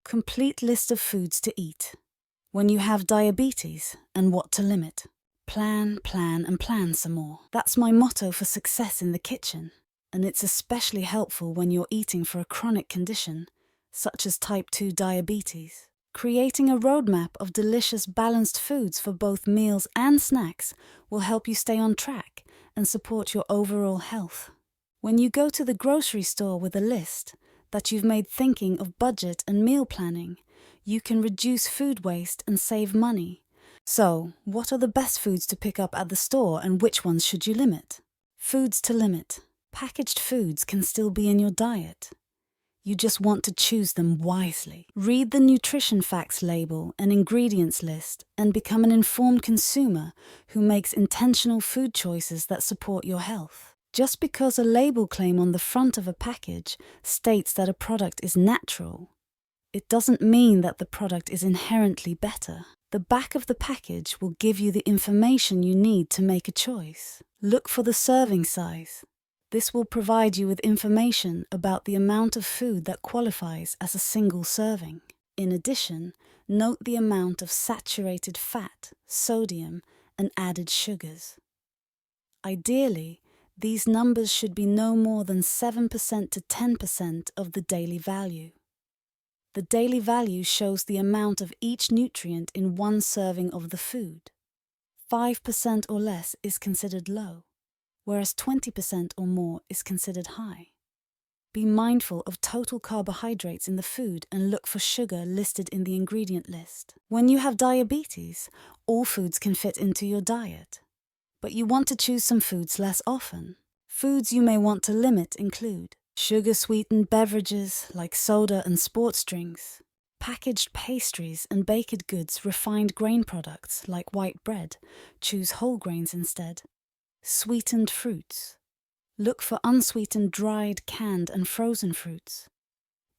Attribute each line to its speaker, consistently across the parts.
Speaker 1: Complete list of foods to eat. When you have diabetes and what to limit. Plan, plan, and plan some more. That's my motto for success in the kitchen. And it's especially helpful when you're eating for a chronic condition, such as type 2 diabetes. Creating a roadmap of delicious, balanced foods for both meals and snacks will help you stay on track and support your overall health. When you go to the grocery store with a list that you've made thinking of budget and meal planning, you can reduce food waste and save money. So, what are the best foods to pick up at the store and which ones should you limit? Foods to limit. Packaged foods can still be in your diet. You just want to choose them wisely. Read the nutrition facts label and ingredients list and become an informed consumer who makes intentional food choices that support your health. Just because a label claim on the front of a package states that a product is natural, it doesn't mean that the product is inherently better. The back of the package will give you the information you need to make a choice. Look for the serving size. This will provide you with information about the amount of food that qualifies as a single serving. In addition, note the amount of saturated fat, sodium, and added sugars. Ideally, these numbers should be no more than 7% to 10% of the daily value. The daily value shows the amount of each nutrient in one serving of the food. 5% or less is considered low, whereas 20% or more is considered high. Be mindful of total carbohydrates in the food and look for sugar listed in the ingredient list. When you have diabetes, all foods can fit into your diet, but you want to choose some foods less often. Foods you may want to limit include sugar-sweetened beverages like soda and sports drinks, packaged pastries and baked goods, refined grain products like white bread, choose whole grains instead. Sweetened fruits. Look for unsweetened dried, canned and frozen fruits.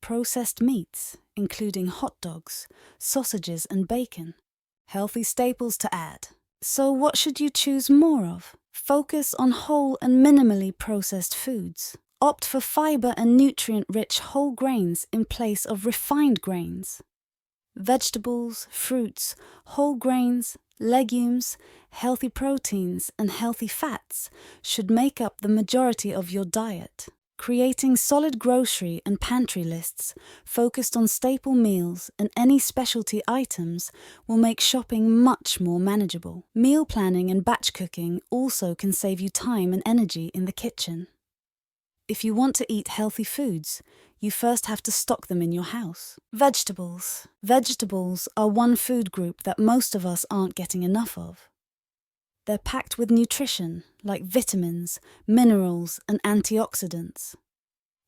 Speaker 1: Processed meats, including hot dogs, sausages and bacon. Healthy staples to add. So what should you choose more of? Focus on whole and minimally processed foods. Opt for fiber and nutrient-rich whole grains in place of refined grains. Vegetables, fruits, whole grains, legumes, healthy proteins, and healthy fats should make up the majority of your diet. Creating solid grocery and pantry lists focused on staple meals and any specialty items will make shopping much more manageable. Meal planning and batch cooking also can save you time and energy in the kitchen. If you want to eat healthy foods, you first have to stock them in your house. Vegetables. Vegetables are one food group that most of us aren't getting enough of. They're packed with nutrition, like vitamins, minerals, and antioxidants.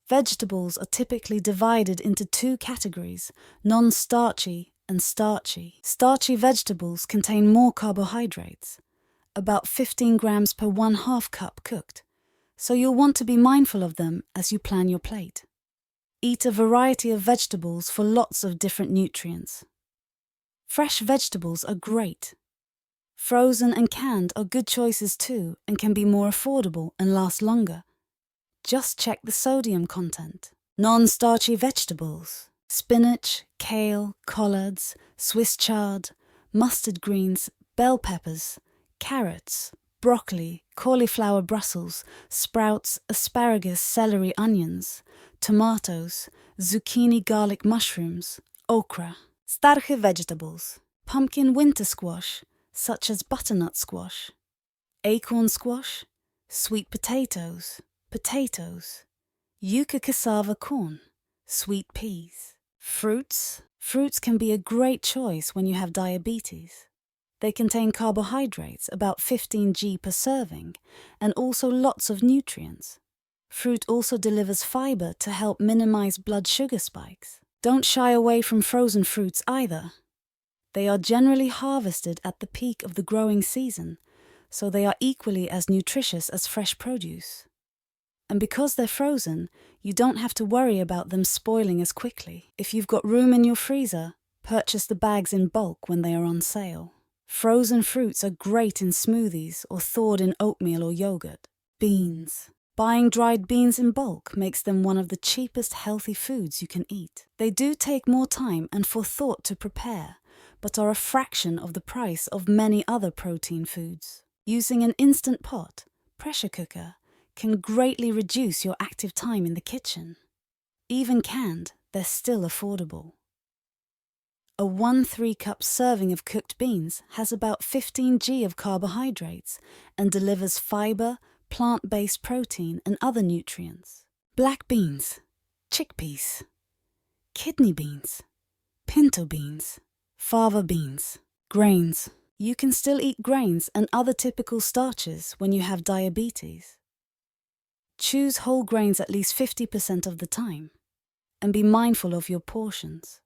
Speaker 1: Vegetables are typically divided into two categories, non-starchy and starchy. Starchy vegetables contain more carbohydrates, about 15 grams per 1/2 cup cooked, so you'll want to be mindful of them as you plan your plate. Eat a variety of vegetables for lots of different nutrients. Fresh vegetables are great. Frozen and canned are good choices too and can be more affordable and last longer. Just check the sodium content. Non-starchy vegetables. Spinach, kale, collards, Swiss chard, mustard greens, bell peppers, carrots, broccoli, cauliflower Brussels, sprouts, asparagus, celery, onions, tomatoes, zucchini, garlic, mushrooms, okra. Starchy vegetables. Pumpkin winter squash, such as butternut squash, acorn squash, sweet potatoes, yucca cassava corn, sweet peas. Fruits. Fruits can be a great choice when you have diabetes. They contain carbohydrates, about 15 g per serving, and also lots of nutrients. Fruit also delivers fiber to help minimize blood sugar spikes. Don't shy away from frozen fruits either. They are generally harvested at the peak of the growing season, so they are equally as nutritious as fresh produce. And because they're frozen, you don't have to worry about them spoiling as quickly. If you've got room in your freezer, purchase the bags in bulk when they are on sale. Frozen fruits are great in smoothies or thawed in oatmeal or yogurt. Beans. Buying dried beans in bulk makes them one of the cheapest healthy foods you can eat. They do take more time and forethought to prepare, but are a fraction of the price of many other protein foods. Using an instant pot, pressure cooker, can greatly reduce your active time in the kitchen. Even canned, they're still affordable. A 1 3-cup serving of cooked beans has about 15 g of carbohydrates and delivers fiber, plant-based protein and other nutrients. Black beans, chickpeas, kidney beans, pinto beans, fava beans, grains. You can still eat grains and other typical starches when you have diabetes. Choose whole grains at least 50% of the time, and be mindful of your portions.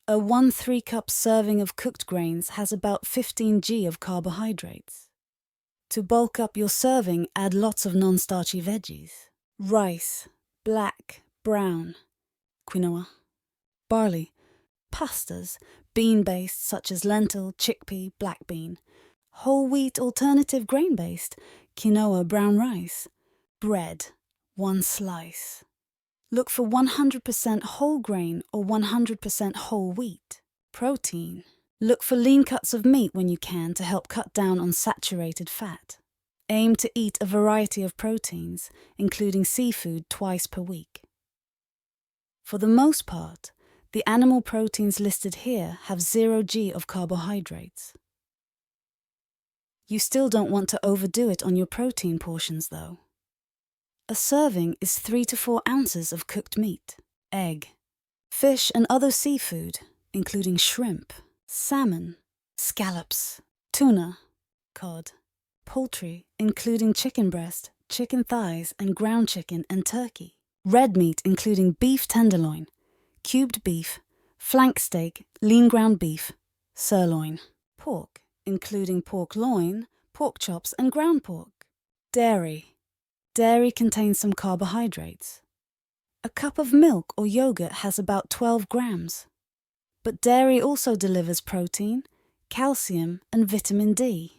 Speaker 1: A 1 3-cup serving of cooked grains has about 15 g of carbohydrates. To bulk up your serving, add lots of non-starchy veggies. Rice, black, brown, quinoa, barley, pastas, bean-based such as lentil, chickpea, black bean, whole wheat alternative grain-based, quinoa, brown rice, bread, 1 slice. Look for 100% whole grain or 100% whole wheat. Protein. Look for lean cuts of meat when you can to help cut down on saturated fat. Aim to eat a variety of proteins, including seafood, twice per week. For the most part, the animal proteins listed here have 0 g of carbohydrates. You still don't want to overdo it on your protein portions though. A serving is 3 to 4 ounces of cooked meat, egg, fish and other seafood, including shrimp, salmon, scallops, tuna, cod, poultry, including chicken breast, chicken thighs and ground chicken and turkey, red meat including beef tenderloin, cubed beef, flank steak, lean ground beef, sirloin, pork, including pork loin, pork chops and ground pork, dairy. Dairy contains some carbohydrates. A cup of milk or yogurt has about 12 grams. But dairy also delivers protein, calcium and vitamin D.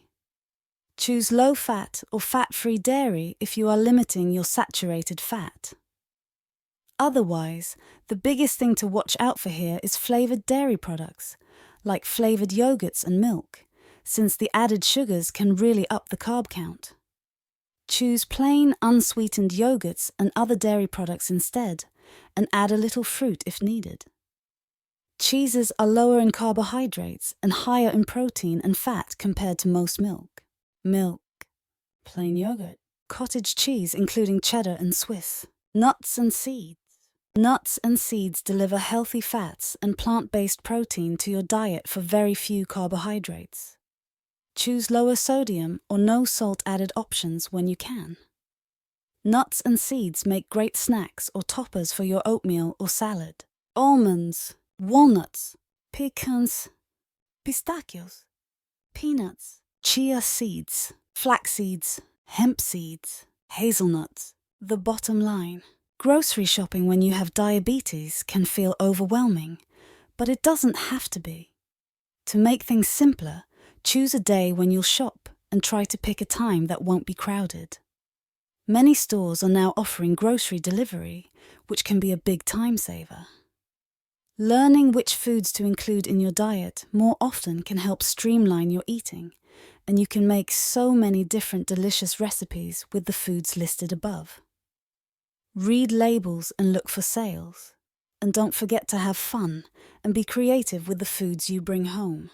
Speaker 1: Choose low-fat or fat-free dairy if you are limiting your saturated fat. Otherwise, the biggest thing to watch out for here is flavored dairy products, like flavored yogurts and milk, since the added sugars can really up the carb count. Choose plain, unsweetened yogurts and other dairy products instead, and add a little fruit if needed. Cheeses are lower in carbohydrates and higher in protein and fat compared to most milk. Milk, plain yogurt, cottage cheese including cheddar and Swiss, nuts and seeds. Nuts and seeds deliver healthy fats and plant-based protein to your diet for very few carbohydrates. Choose lower sodium or no salt added options when you can. Nuts and seeds make great snacks or toppers for your oatmeal or salad. Almonds, walnuts, pecans, pistachios, peanuts, chia seeds, flax seeds, hemp seeds, hazelnuts. The bottom line. Grocery shopping when you have diabetes can feel overwhelming, but it doesn't have to be. To make things simpler, choose a day when you'll shop and try to pick a time that won't be crowded. Many stores are now offering grocery delivery, which can be a big time saver. Learning which foods to include in your diet more often can help streamline your eating, and you can make so many different delicious recipes with the foods listed above. Read labels and look for sales. And don't forget to have fun and be creative with the foods you bring home.